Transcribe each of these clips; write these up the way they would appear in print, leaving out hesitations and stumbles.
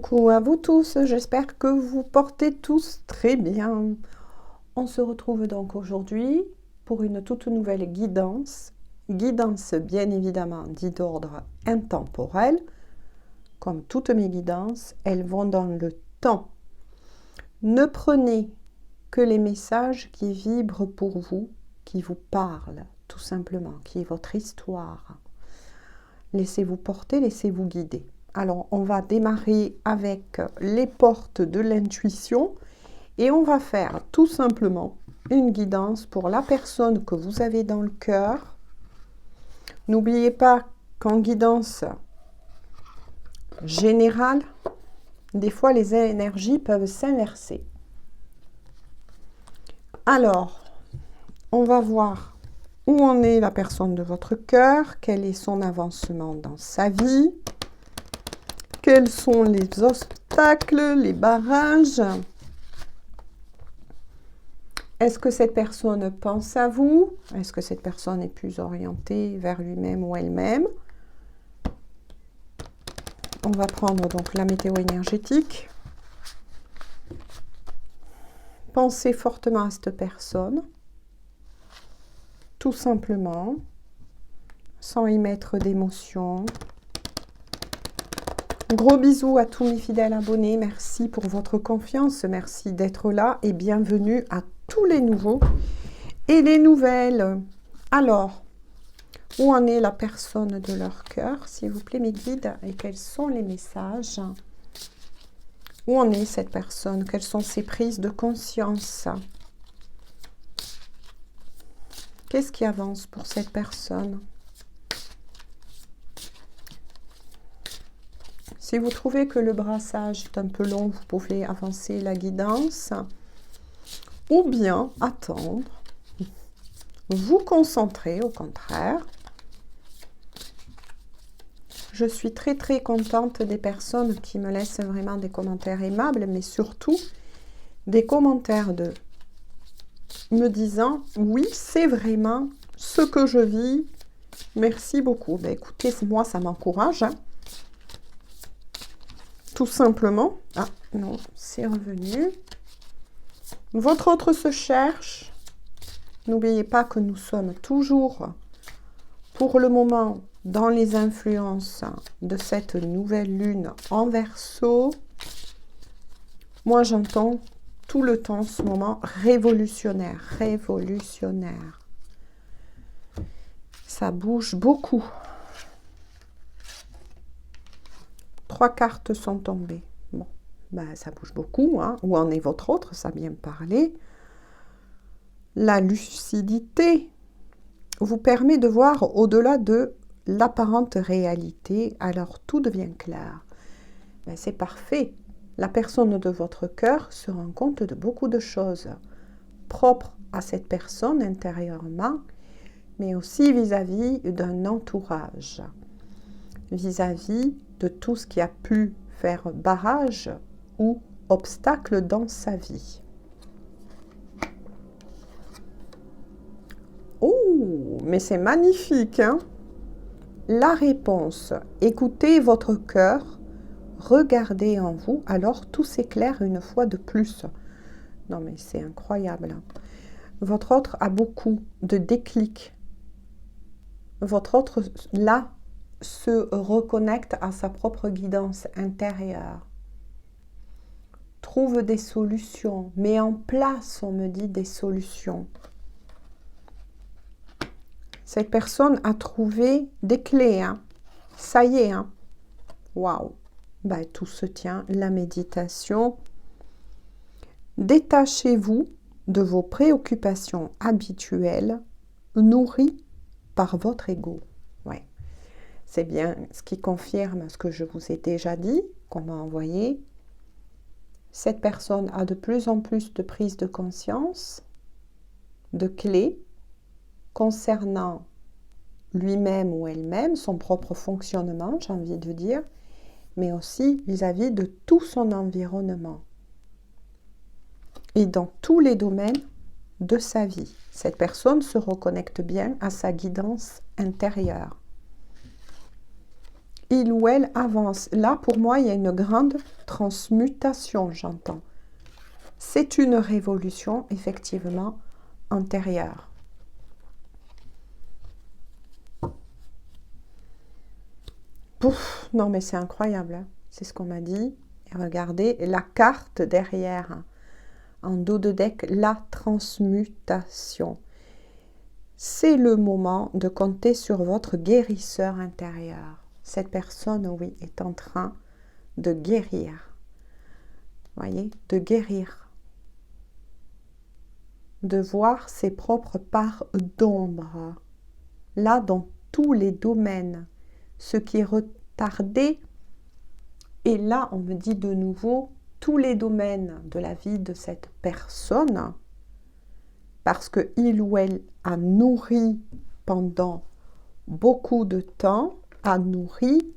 Coucou à vous tous, j'espère que vous portez tous très bien. On se retrouve donc aujourd'hui pour une toute nouvelle guidance. Guidance bien évidemment dite d'ordre intemporel. Comme toutes mes guidances, elles vont dans le temps. Ne prenez que les messages qui vibrent pour vous, qui vous parlent, tout simplement, qui est votre histoire. Laissez-vous porter, laissez-vous guider. Alors, on va démarrer avec les portes de l'intuition et on va faire tout simplement une guidance pour la personne que vous avez dans le cœur. N'oubliez pas qu'en guidance générale, des fois les énergies peuvent s'inverser. Alors, on va voir où en est la personne de votre cœur, quel est son avancement dans sa vie, quels sont les obstacles, les barrages. Est-ce que cette personne pense à vous? Est-ce que cette personne est plus orientée vers lui-même ou elle-même? On va prendre donc la météo énergétique. Pensez fortement à cette personne, tout simplement, sans y mettre d'émotion. Gros bisous à tous mes fidèles abonnés, merci pour votre confiance, merci d'être là et bienvenue à tous les nouveaux et les nouvelles. Alors, où en est la personne de leur cœur, s'il vous plaît mes guides, et quels sont les messages? Où en est cette personne? Quelles sont ses prises de conscience? Qu'est-ce qui avance pour cette personne? Si vous trouvez que le brassage est un peu long, vous pouvez avancer la guidance ou bien attendre, vous concentrer au contraire. Je suis très contente des personnes qui me laissent vraiment des commentaires aimables, mais surtout des commentaires me disant « Oui, c'est vraiment ce que je vis, merci beaucoup ». Ben, écoutez, moi ça m'encourage, hein. Tout simplement. Ah non, c'est revenu. Votre autre se cherche. N'oubliez pas que nous sommes toujours, pour le moment, dans les influences de cette nouvelle lune en Verseau. Moi, j'entends tout le temps ce moment révolutionnaire, révolutionnaire. Ça bouge beaucoup. 3 cartes sont tombées. Bon, ben, ça bouge beaucoup. Hein. Où en est votre autre? Ça vient me parler. La lucidité vous permet de voir au-delà de l'apparente réalité. Alors, tout devient clair. Ben, c'est parfait. La personne de votre cœur se rend compte de beaucoup de choses propres à cette personne intérieurement, mais aussi vis-à-vis d'un entourage. Vis-à-vis de tout ce qui a pu faire barrage ou obstacle dans sa vie. Oh, mais c'est magnifique, hein? La réponse, écoutez votre cœur, regardez en vous, alors tout s'éclaire une fois de plus. Non mais c'est incroyable. Votre autre a beaucoup de déclics. Votre autre, là, se reconnecte à sa propre guidance intérieure. Trouve des solutions, met en place, on me dit, des solutions. Cette personne a trouvé des clés, hein. Ça y est, hein. Waouh. Ben, tout se tient, la méditation. Détachez-vous de vos préoccupations habituelles, nourries par votre ego. Ouais. C'est bien ce qui confirme ce que je vous ai déjà dit, qu'on m'a envoyé. Cette personne a de plus en plus de prise de conscience, de clés, concernant lui-même ou elle-même, son propre fonctionnement, j'ai envie de dire, mais aussi vis-à-vis de tout son environnement. Et dans tous les domaines de sa vie. Cette personne se reconnecte bien à sa guidance intérieure. Il ou elle avance. Là, pour moi, il y a une grande transmutation, j'entends. C'est une révolution, effectivement, intérieure. Pouf, non mais c'est incroyable, hein. C'est ce qu'on m'a dit. Et regardez la carte derrière, en dos de deck, la transmutation. C'est le moment de compter sur votre guérisseur intérieur. Cette personne, oui, est en train de guérir. Voyez, de guérir. De voir ses propres parts d'ombre. Là, dans tous les domaines. Ce qui est retardé. Et là, on me dit de nouveau, tous les domaines de la vie de cette personne, parce que il ou elle a nourri pendant beaucoup de temps, a nourri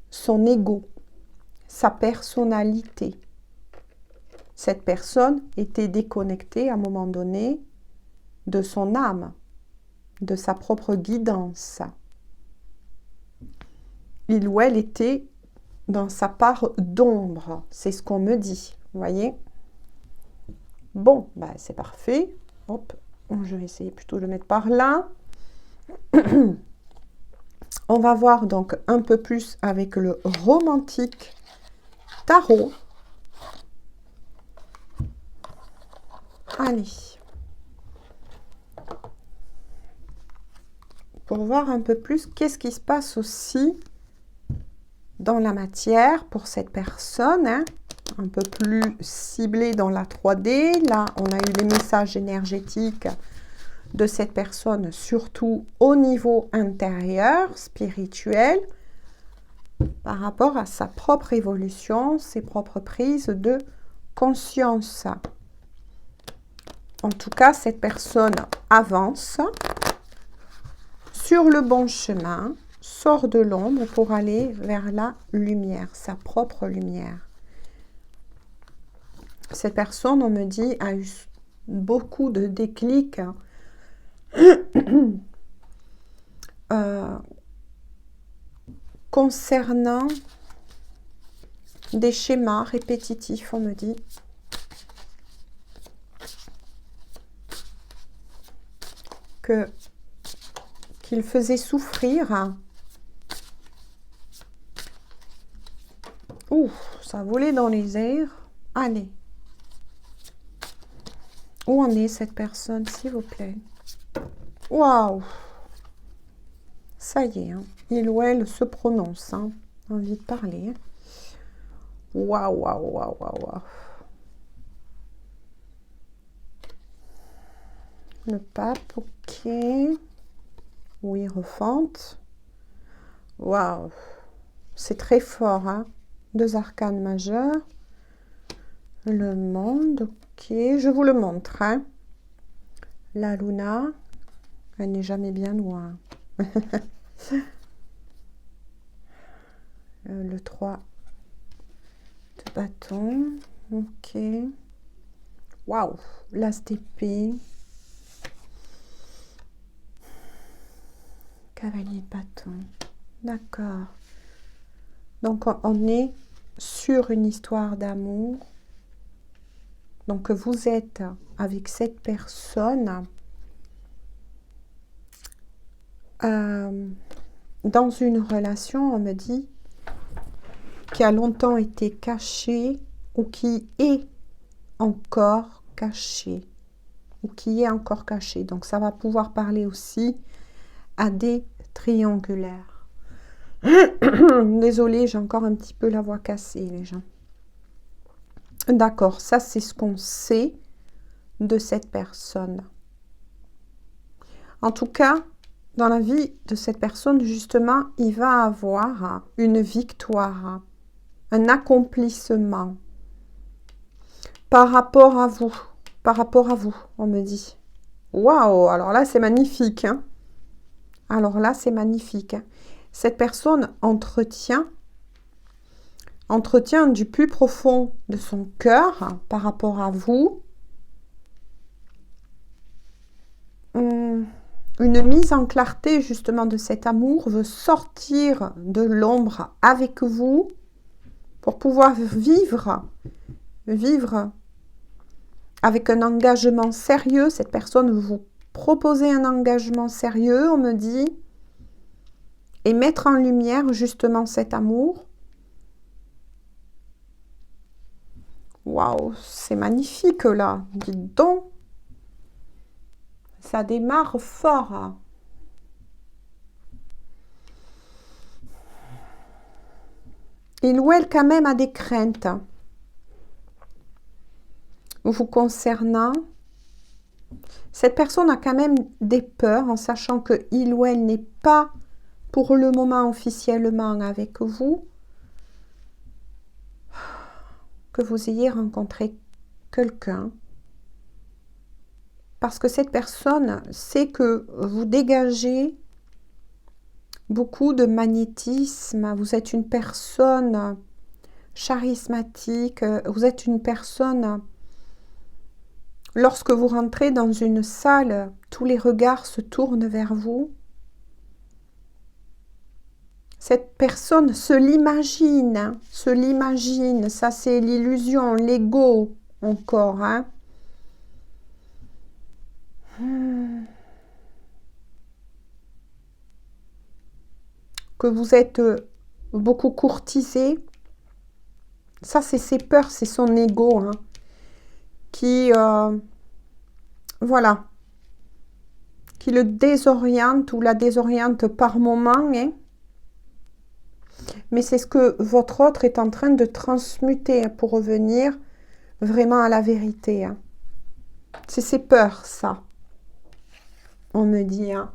son ego, sa personnalité. Cette personne était déconnectée à un moment donné de son âme, de sa propre guidance. Il ou elle était dans sa part d'ombre, c'est ce qu'on me dit, vous voyez. Bon, bah c'est parfait. Hop, je vais essayer plutôt de le mettre par là. On va voir donc un peu plus avec le romantique tarot. Allez. Pour voir un peu plus qu'est-ce qui se passe aussi dans la matière pour cette personne, hein, un peu plus ciblé dans la 3D. Là, on a eu les messages énergétiques de cette personne, surtout au niveau intérieur, spirituel, par rapport à sa propre évolution, ses propres prises de conscience. En tout cas, cette personne avance sur le bon chemin, sort de l'ombre pour aller vers la lumière, sa propre lumière. Cette personne, on me dit, a eu beaucoup de déclics concernant des schémas répétitifs, on me dit. Qu'il faisait souffrir. Ouh, ça volait dans les airs. Allez. Où en est cette personne, s'il vous plaît? Waouh! Ça y est, hein. Il ou elle se prononce. Hein. Envie de parler. Waouh, waouh, waouh, waouh, waouh. Le pape, ok. Oui, refente. Waouh! C'est très fort, hein. 2 arcanes majeurs. Le monde, ok. Je vous le montre, hein. La Luna, elle n'est jamais bien loin. Le 3 de bâton, ok. Waouh! L'as d'épée. Cavalier de bâton. D'accord. Donc, on est sur une histoire d'amour. Donc, vous êtes avec cette personne dans une relation, on me dit, qui a longtemps été cachée ou qui est encore cachée. Ou qui est encore cachée. Donc, ça va pouvoir parler aussi à des triangulaires. Désolée, j'ai encore un petit peu la voix cassée, les gens. D'accord, ça c'est ce qu'on sait de cette personne. En tout cas, dans la vie de cette personne, justement, il va avoir une victoire, un accomplissement par rapport à vous. Par rapport à vous, on me dit. Waouh, alors là, c'est magnifique. Hein. Alors là, c'est magnifique. Hein. Cette personne entretient du plus profond de son cœur par rapport à vous une mise en clarté justement de cet amour, veut sortir de l'ombre avec vous pour pouvoir vivre avec un engagement sérieux. Cette personne vous propose un engagement sérieux, on me dit, et mettre en lumière justement cet amour. Waouh, c'est magnifique là, dites donc. Ça démarre fort. Il ou elle quand même a des craintes vous concernant. Cette personne a quand même des peurs en sachant que il ou elle n'est pas pour le moment officiellement avec vous. Que vous ayez rencontré quelqu'un. Parce que cette personne sait que vous dégagez beaucoup de magnétisme. Vous êtes une personne charismatique. Vous êtes une personne... Lorsque vous rentrez dans une salle, tous les regards se tournent vers vous. Cette personne se l'imagine, ça c'est l'illusion, l'ego encore. Hein. Que vous êtes beaucoup courtisé, ça c'est ses peurs, c'est son ego. Hein. Qui, voilà, qui le désoriente ou la désoriente par moment. Hein. Mais c'est ce que votre autre est en train de transmuter pour revenir vraiment à la vérité. Hein. C'est ses peurs, ça. On me dit. Hein.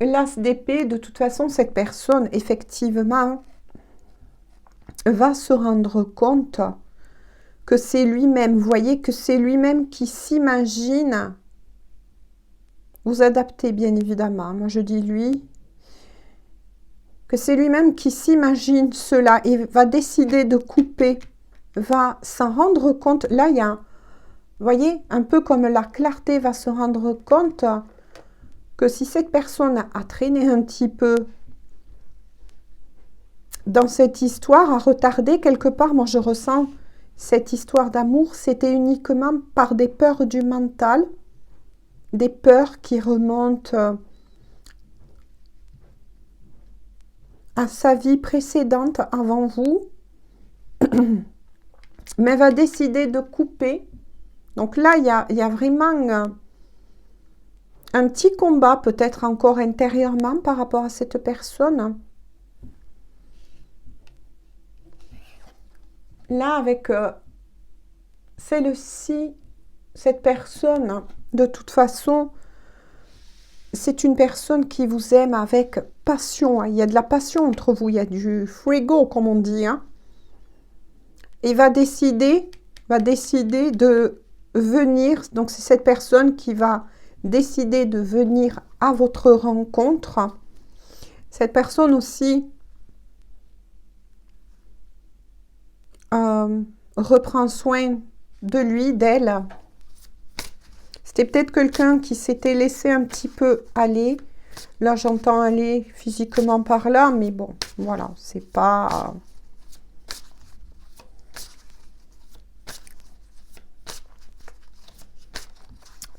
L'as d'épée, de toute façon, cette personne, effectivement, va se rendre compte que c'est lui-même, vous voyez, que c'est lui-même qui s'imagine, vous adaptez bien évidemment, moi je dis lui, que c'est lui-même qui s'imagine cela et va décider de couper, va s'en rendre compte, là il y a, vous voyez, un peu comme la clarté va se rendre compte que si cette personne a traîné un petit peu dans cette histoire, a retardé quelque part, moi je ressens cette histoire d'amour, c'était uniquement par des peurs du mental, des peurs qui remontent à sa vie précédente avant vous, mais va décider de couper. Donc là, il y a vraiment un petit combat, peut-être encore intérieurement, par rapport à cette personne. Là, avec celle-ci, cette personne, de toute façon, c'est une personne qui vous aime avec passion. Il y a de la passion entre vous, il y a du fuego, comme on dit. Hein. Et va décider de venir. Donc, c'est cette personne qui va décider de venir à votre rencontre. Cette personne aussi reprend soin de lui, d'elle. C'était peut-être quelqu'un qui s'était laissé un petit peu aller. Là, j'entends aller physiquement par là, mais bon, voilà, c'est pas...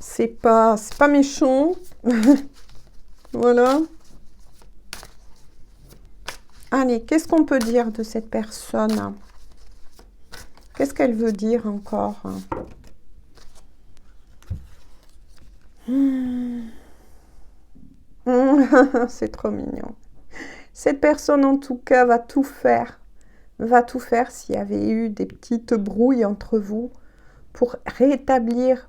C'est pas méchant. Voilà. Allez, qu'est-ce qu'on peut dire de cette personne? Qu'est-ce qu'elle veut dire encore? C'est trop mignon. Cette personne, en tout cas, va tout faire. Va tout faire s'il y avait eu des petites brouilles entre vous pour rétablir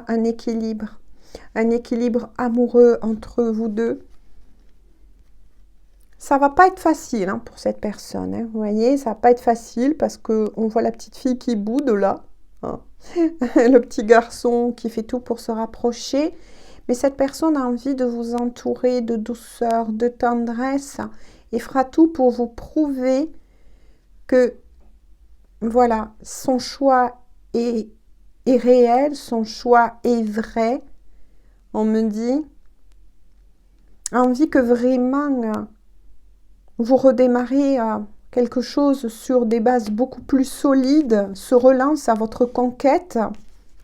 un équilibre amoureux entre vous deux. Ça va pas être facile hein, pour cette personne. Hein. Vous voyez, ça va pas être facile parce qu'on voit la petite fille qui boude là. Hein. Le petit garçon qui fait tout pour se rapprocher. Mais cette personne a envie de vous entourer de douceur, de tendresse et fera tout pour vous prouver que voilà, son choix est réel, son choix est vrai. On me dit, a envie que vraiment vous redémarrez quelque chose sur des bases beaucoup plus solides, se relance à votre conquête,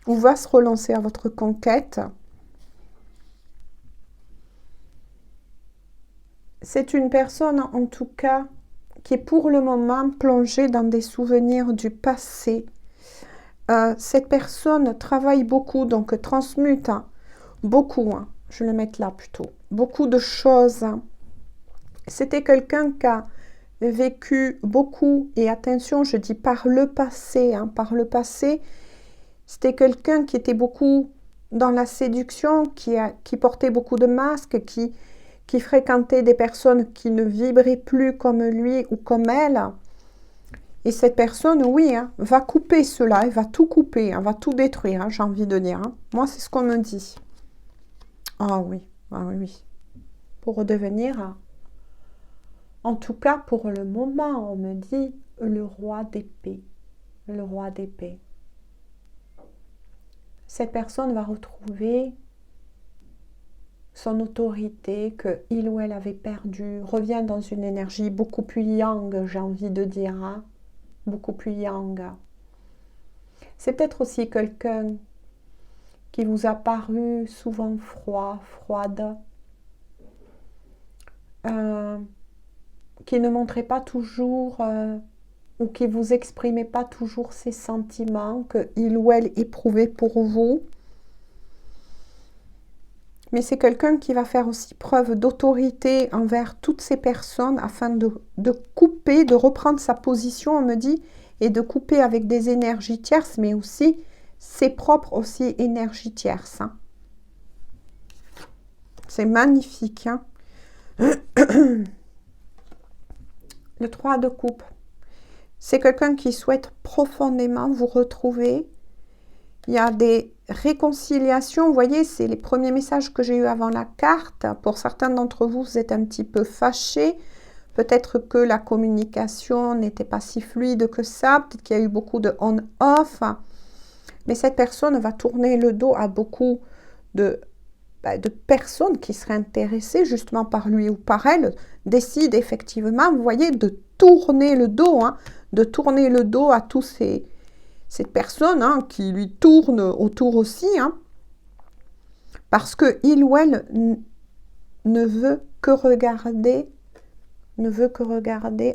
ou va se relancer à votre conquête. C'est une personne, en tout cas, qui est pour le moment plongée dans des souvenirs du passé. Cette personne travaille beaucoup, donc transmute beaucoup, je vais le mettre là plutôt, beaucoup de choses. C'était quelqu'un qui a vécu beaucoup, et attention, je dis par le passé, c'était quelqu'un qui était beaucoup dans la séduction, qui portait beaucoup de masques, qui fréquentait des personnes qui ne vibraient plus comme lui ou comme elle. Et cette personne, oui, va couper cela, elle va tout couper, va tout détruire, j'ai envie de dire. Moi, c'est ce qu'on me dit. Ah oui, oui. Pour redevenir, en tout cas pour le moment, on me dit le roi d'épée. Le roi d'épée. Cette personne va retrouver son autorité que il ou elle avait perdue, revient dans une énergie beaucoup plus yang, j'ai envie de dire, beaucoup plus yang. C'est peut-être aussi quelqu'un qui vous a paru souvent froide, qui ne montrait pas toujours ou qui vous exprimait pas toujours ses sentiments que il ou elle éprouvait pour vous. Mais c'est quelqu'un qui va faire aussi preuve d'autorité envers toutes ces personnes afin de couper, de reprendre sa position, on me dit, et de couper avec des énergies tierces, mais aussi ses propres aussi énergies tierces. C'est magnifique. Le 3 de coupe. C'est quelqu'un qui souhaite profondément vous retrouver. Il y a des réconciliations, vous voyez, c'est les premiers messages que j'ai eu avant la carte. Pour certains d'entre vous, vous êtes un petit peu fâchés. Peut-être que la communication n'était pas si fluide que ça. Peut-être qu'il y a eu beaucoup de on-off. Mais cette personne va tourner le dos à beaucoup de personnes qui seraient intéressées justement par lui ou par elle. Décide effectivement, vous voyez, de tourner le dos. De tourner le dos à tous cette personne qui lui tourne autour aussi, parce que il ou elle ne veut que regarder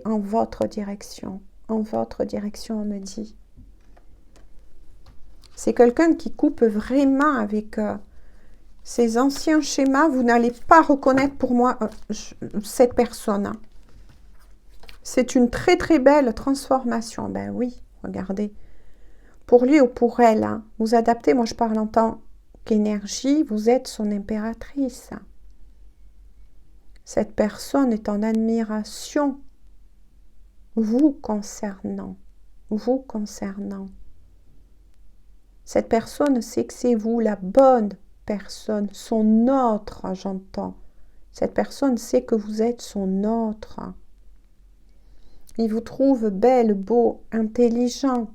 en votre direction. En votre direction, on me dit. C'est quelqu'un qui coupe vraiment avec ses anciens schémas. Vous n'allez pas reconnaître pour moi cette personne. C'est une très très belle transformation. Ben oui, regardez. Pour lui ou pour elle, vous adaptez, moi je parle en tant qu'énergie, vous êtes son impératrice. Cette personne est en admiration, vous concernant. Cette personne sait que c'est vous la bonne personne, son autre, j'entends. Cette personne sait que vous êtes son autre. Il vous trouve belle, beau, intelligent,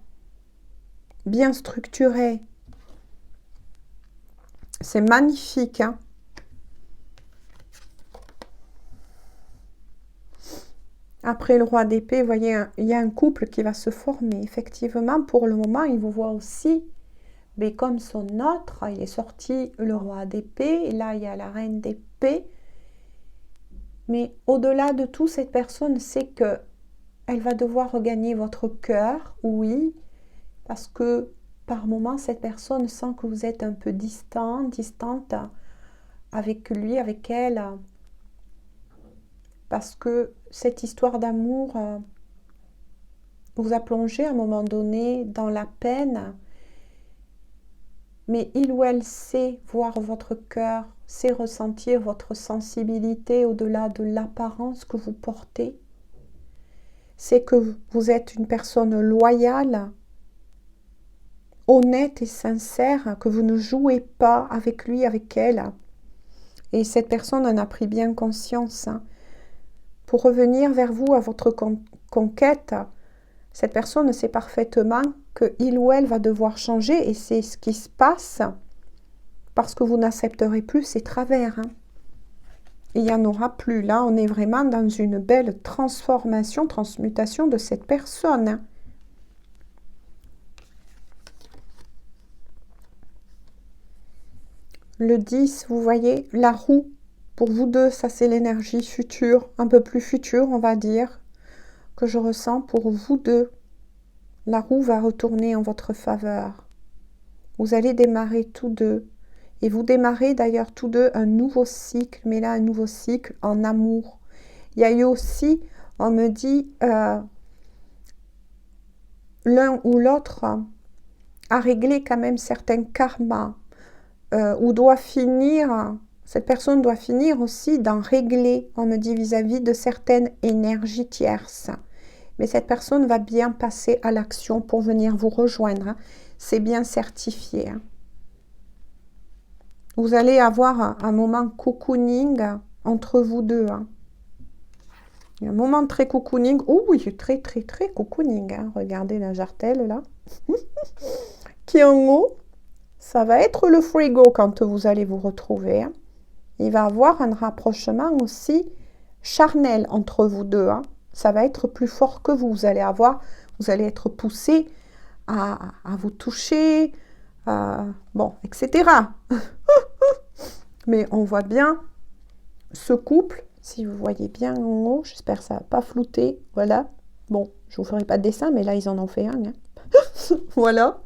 bien structuré. C'est magnifique. Après le roi d'épée, vous voyez, il y a un couple qui va se former. Effectivement, pour le moment, il vous voit aussi. Mais comme son autre, il est sorti le roi d'épée. Et là, il y a la reine d'épée. Mais au-delà de tout, cette personne sait que elle va devoir regagner votre cœur, oui, parce que par moments, cette personne sent que vous êtes un peu distante avec lui, avec elle, parce que cette histoire d'amour vous a plongé à un moment donné dans la peine, mais il ou elle sait voir votre cœur, sait ressentir votre sensibilité au-delà de l'apparence que vous portez. C'est que vous êtes une personne loyale, honnête et sincère, que vous ne jouez pas avec lui, avec elle. Et cette personne en a pris bien conscience. Pour revenir vers vous à votre conquête, cette personne sait parfaitement que il ou elle va devoir changer et c'est ce qui se passe parce que vous n'accepterez plus ses travers. il n'y en aura plus. Là, on est vraiment dans une belle transformation, transmutation de cette personne. Hein. Le 10, vous voyez, la roue, pour vous deux, ça c'est l'énergie future, un peu plus future, on va dire, que je ressens pour vous deux. La roue va retourner en votre faveur. Vous allez démarrer tous deux. Et vous démarrez d'ailleurs tous deux un nouveau cycle, mais là un nouveau cycle en amour. Il y a eu aussi, on me dit, l'un ou l'autre a réglé quand même certains karmas, ou doit finir, cette personne doit finir aussi d'en régler, on me dit, vis-à-vis de certaines énergies tierces. Mais cette personne va bien passer à l'action pour venir vous rejoindre. Hein. C'est bien certifié. Hein. Vous allez avoir un moment cocooning entre vous deux. Hein. Un moment très cocooning. Oh oui, très cocooning. Hein. Regardez la jartelle là. Qui est en haut. Ça va être le frigo quand vous allez vous retrouver. Hein. Il va y avoir un rapprochement aussi charnel entre vous deux. Hein. Ça va être plus fort que vous. Vous allez être poussé à vous toucher, bon, etc. Mais on voit bien ce couple, si vous voyez bien en haut, j'espère que ça va pas flouter, voilà. Bon, je vous ferai pas de dessin, mais là, ils en ont fait un. Hein. Voilà.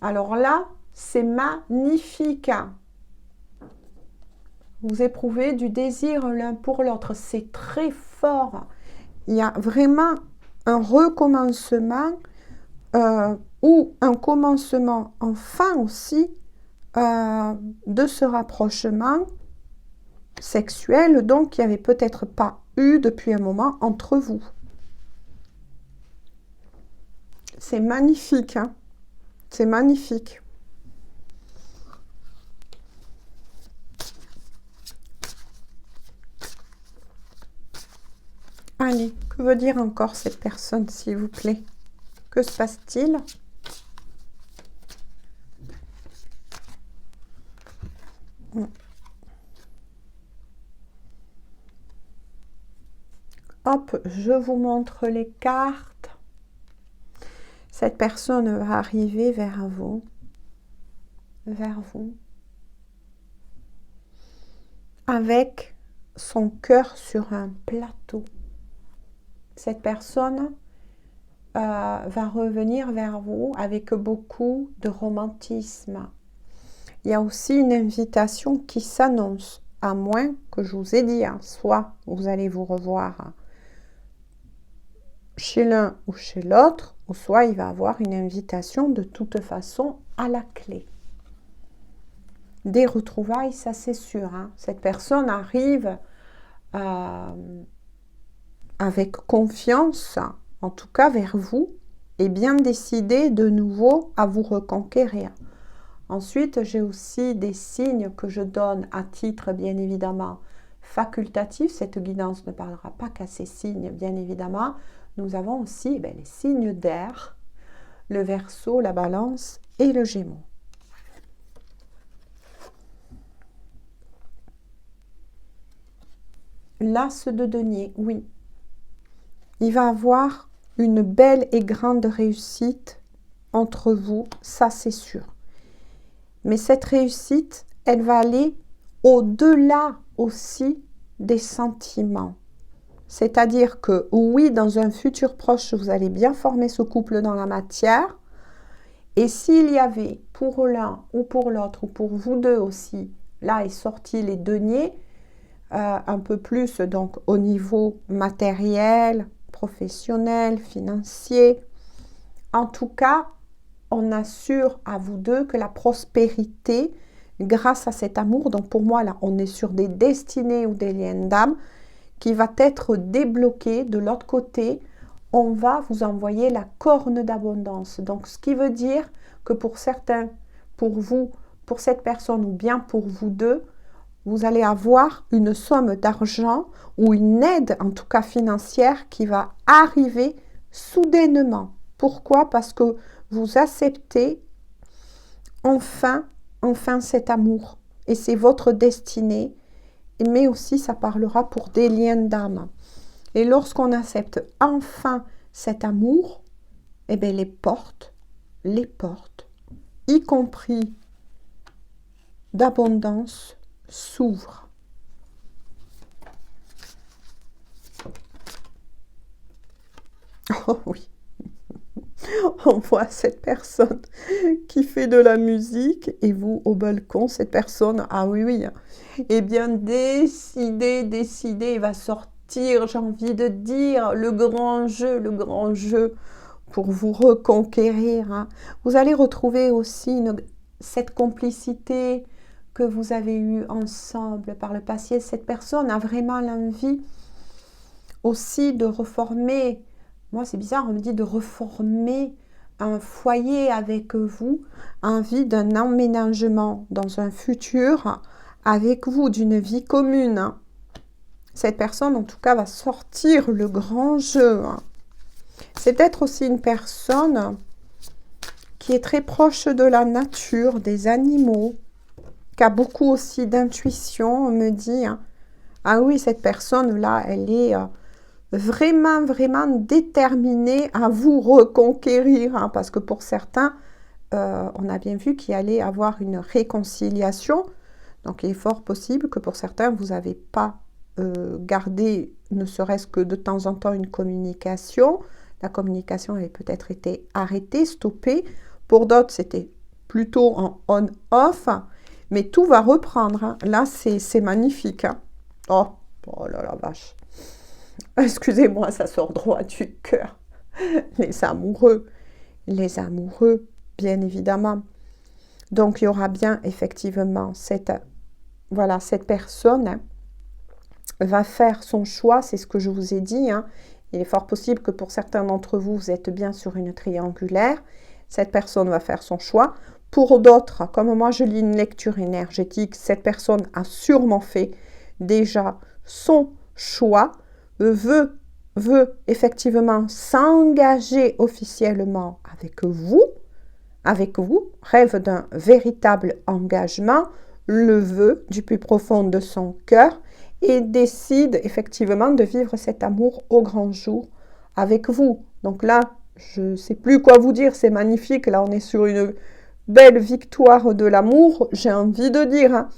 Alors là, c'est magnifique. Vous éprouvez du désir l'un pour l'autre. C'est très fort. Il y a vraiment un recommencement ou un commencement enfin aussi de ce rapprochement sexuel, donc qui n'y avait peut-être pas eu depuis un moment entre vous. C'est magnifique. Hein. C'est magnifique. Allez, que veut dire encore cette personne, s'il vous plaît? Que se passe-t-il? Hop, je vous montre les cartes. Cette personne va arriver vers vous. Avec son cœur sur un plateau. Cette personne va revenir vers vous avec beaucoup de romantisme. Il y a aussi une invitation qui s'annonce, à moins que je vous ai dit, hein, soit vous allez vous revoir chez l'un ou chez l'autre, ou soit il va avoir une invitation de toute façon à la clé. Des retrouvailles, ça c'est sûr. Hein. Cette personne arrive avec confiance, en tout cas vers vous, et bien décidée de nouveau à vous reconquérir. Ensuite, j'ai aussi des signes que je donne à titre, bien évidemment, facultatif. Cette guidance ne parlera pas qu'à ces signes, bien évidemment. Nous avons aussi les signes d'air, le Verseau, la Balance et le Gémeaux. L'As de denier, oui. Il va avoir une belle et grande réussite entre vous, ça c'est sûr. Mais cette réussite, elle va aller au-delà aussi des sentiments. C'est-à-dire que oui, dans un futur proche, vous allez bien former ce couple dans la matière. Et s'il y avait pour l'un ou pour l'autre, ou pour vous deux aussi, là est sorti les deniers, un peu plus donc au niveau matériel, professionnel, financier. En tout cas, on assure à vous deux que la prospérité, grâce à cet amour, donc pour moi là, on est sur des destinées ou des liens d'âme, qui va être débloqué de l'autre côté. On va vous envoyer la corne d'abondance. Donc, ce qui veut dire que pour certains, pour vous, pour cette personne ou bien pour vous deux, vous allez avoir une somme d'argent ou une aide, en tout cas financière, qui va arriver soudainement. Pourquoi? Parce que vous acceptez enfin cet amour. Et c'est votre destinée. mais aussi ça parlera pour des liens d'âme. Et lorsqu'on accepte enfin cet amour, eh bien les portes, y compris d'abondance, s'ouvrent. Oh oui, on voit cette personne qui fait de la musique et vous au balcon, cette personne, ah oui, oui, eh bien décidez, il va sortir, j'ai envie de dire, le grand jeu pour vous reconquérir. Hein. Vous allez retrouver aussi cette complicité que vous avez eue ensemble par le passé. Cette personne a vraiment l'envie aussi de reformer. Moi, c'est bizarre, on me dit de reformer un foyer avec vous, envie d'un emménagement dans un futur avec vous, d'une vie commune. Hein. Cette personne, en tout cas, va sortir le grand jeu. Hein. C'est peut-être aussi une personne qui est très proche de la nature, des animaux, qui a beaucoup aussi d'intuition, on me dit. Hein. Ah oui, cette personne-là, elle est vraiment déterminée à vous reconquérir. Hein, parce que pour certains, on a bien vu qu'il allait avoir une réconciliation. Donc, il est fort possible que pour certains, vous n'avez pas gardé, ne serait-ce que de temps en temps, une communication. La communication avait peut-être été arrêtée, stoppée. Pour d'autres, c'était plutôt en on-off. Mais tout va reprendre. Hein. Là, c'est magnifique. Hein. Oh là la vache. Excusez-moi, ça sort droit du cœur. Les amoureux, bien évidemment. Donc, il y aura bien effectivement cette personne hein, va faire son choix. C'est ce que je vous ai dit. Hein. Il est fort possible que pour certains d'entre vous, vous êtes bien sur une triangulaire. Cette personne va faire son choix. Pour d'autres, comme moi je lis une lecture énergétique, cette personne a sûrement fait déjà son choix, veut effectivement s'engager officiellement avec vous, rêve d'un véritable engagement, le veut du plus profond de son cœur et décide effectivement de vivre cet amour au grand jour avec vous. Donc là, je ne sais plus quoi vous dire, c'est magnifique. Là, on est sur une belle victoire de l'amour, j'ai envie de dire. Hein.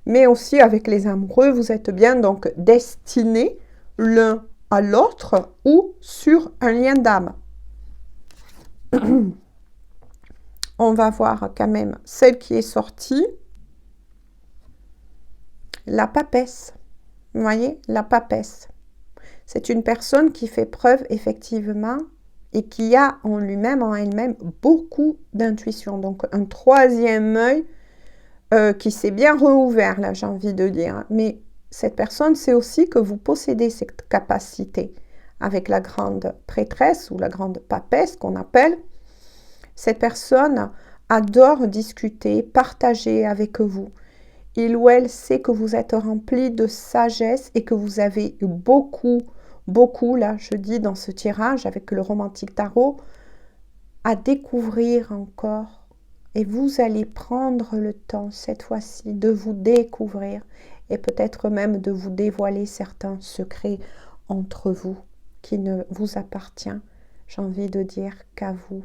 Mais aussi avec les amoureux, vous êtes bien donc destinés l'un à l'autre ou sur un lien d'âme. On va voir quand même celle qui est sortie. La papesse. Vous voyez, la papesse. C'est une personne qui fait preuve effectivement et qui a en lui-même, en elle-même, beaucoup d'intuition. Donc, un troisième œil qui s'est bien rouvert, là, j'ai envie de dire. Mais cette personne sait aussi que vous possédez cette capacité. Avec la grande prêtresse ou la grande papesse qu'on appelle, cette personne adore discuter, partager avec vous. Il ou elle sait que vous êtes rempli de sagesse et que vous avez beaucoup, là, je dis dans ce tirage avec le romantique tarot, à découvrir encore. Et vous allez prendre le temps, cette fois-ci, de vous découvrir et peut-être même de vous dévoiler certains secrets entre vous qui ne vous appartient, j'ai envie de dire, qu'à vous,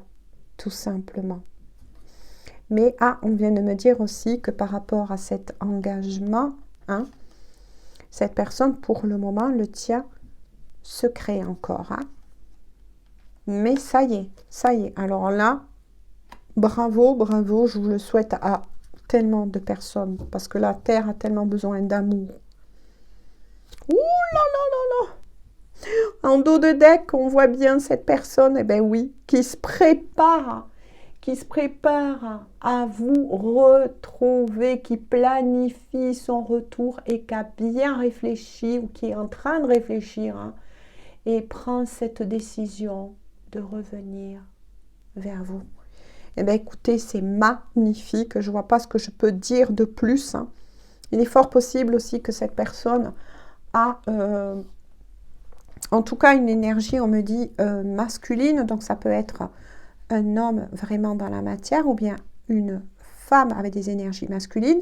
tout simplement. Mais on vient de me dire aussi que par rapport à cet engagement, hein, cette personne, pour le moment, le tient secret encore. Hein. Mais ça y est. Alors là, bravo, je vous le souhaite à tellement de personnes, parce que la Terre a tellement besoin d'amour. Ouh là là là là! En dos de deck, on voit bien cette personne, eh bien oui, qui se prépare à vous retrouver, qui planifie son retour et qui a bien réfléchi ou qui est en train de réfléchir hein, et prend cette décision de revenir vers vous. Eh bien écoutez, c'est magnifique, je ne vois pas ce que je peux dire de plus. Hein. Il est fort possible aussi que cette personne a en tout cas une énergie, on me dit, masculine, donc ça peut être un homme vraiment dans la matière ou bien une femme avec des énergies masculines,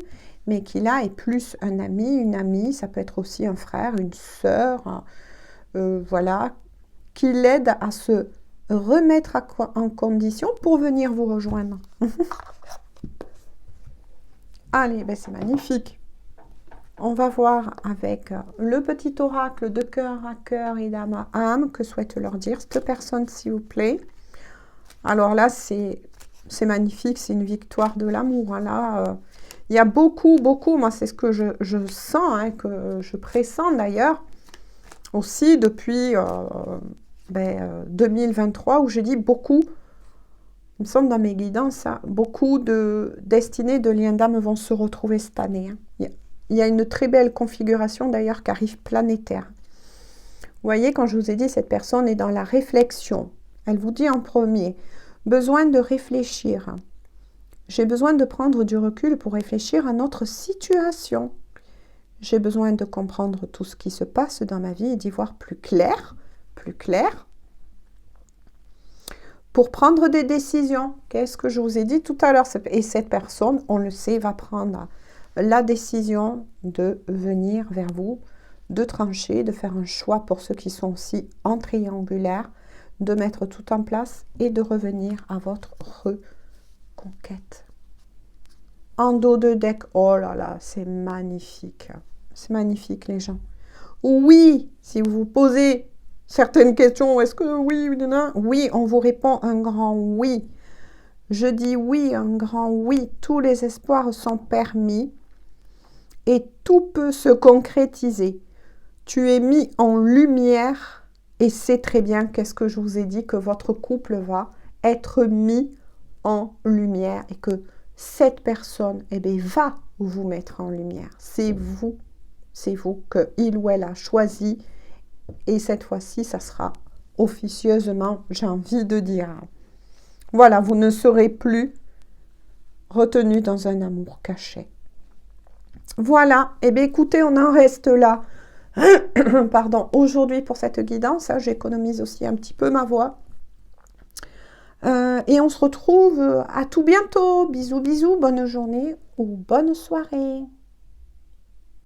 mais qui là est plus un ami, une amie, ça peut être aussi un frère, une sœur, voilà, qui l'aide à se remettre en condition pour venir vous rejoindre. Allez, ben c'est magnifique. On va voir avec le petit oracle de cœur à cœur et d'âme à âme que souhaite leur dire cette personne, s'il vous plaît. Alors là, c'est magnifique, c'est une victoire de l'amour. Hein. Là, il y a beaucoup, moi c'est ce que je sens, hein, que je pressens d'ailleurs, aussi depuis 2023, où j'ai dit beaucoup, il me semble dans mes guidances, hein, beaucoup de destinées, de liens d'âme vont se retrouver cette année. Hein. Il y a une très belle configuration d'ailleurs qui arrive planétaire. Vous voyez, quand je vous ai dit, cette personne est dans la réflexion. Elle vous dit en premier, besoin de réfléchir. J'ai besoin de prendre du recul pour réfléchir à notre situation. J'ai besoin de comprendre tout ce qui se passe dans ma vie et d'y voir plus clair, pour prendre des décisions. Qu'est-ce que je vous ai dit tout à l'heure? Et cette personne, on le sait, va prendre la décision de venir vers vous, de trancher, de faire un choix pour ceux qui sont aussi en triangulaire, de mettre tout en place et de revenir à votre reconquête. En dos de deck, oh là là, c'est magnifique. C'est magnifique, les gens. Oui, si vous vous posez certaines questions, est-ce que oui ou non? Oui, on vous répond un grand oui. Je dis oui, un grand oui. Tous les espoirs sont permis et tout peut se concrétiser. Tu es mis en lumière et c'est très bien, qu'est-ce que je vous ai dit, que votre couple va être mis en lumière et que cette personne va vous mettre en lumière. C'est vous que il ou elle a choisi et cette fois-ci, ça sera officieusement, j'ai envie de dire. Voilà, vous ne serez plus retenu dans un amour caché. Voilà, écoutez, on en reste là. Pardon, aujourd'hui pour cette guidance, hein, j'économise aussi un petit peu ma voix. Et on se retrouve à tout bientôt. Bisous, bisous, bonne journée ou bonne soirée.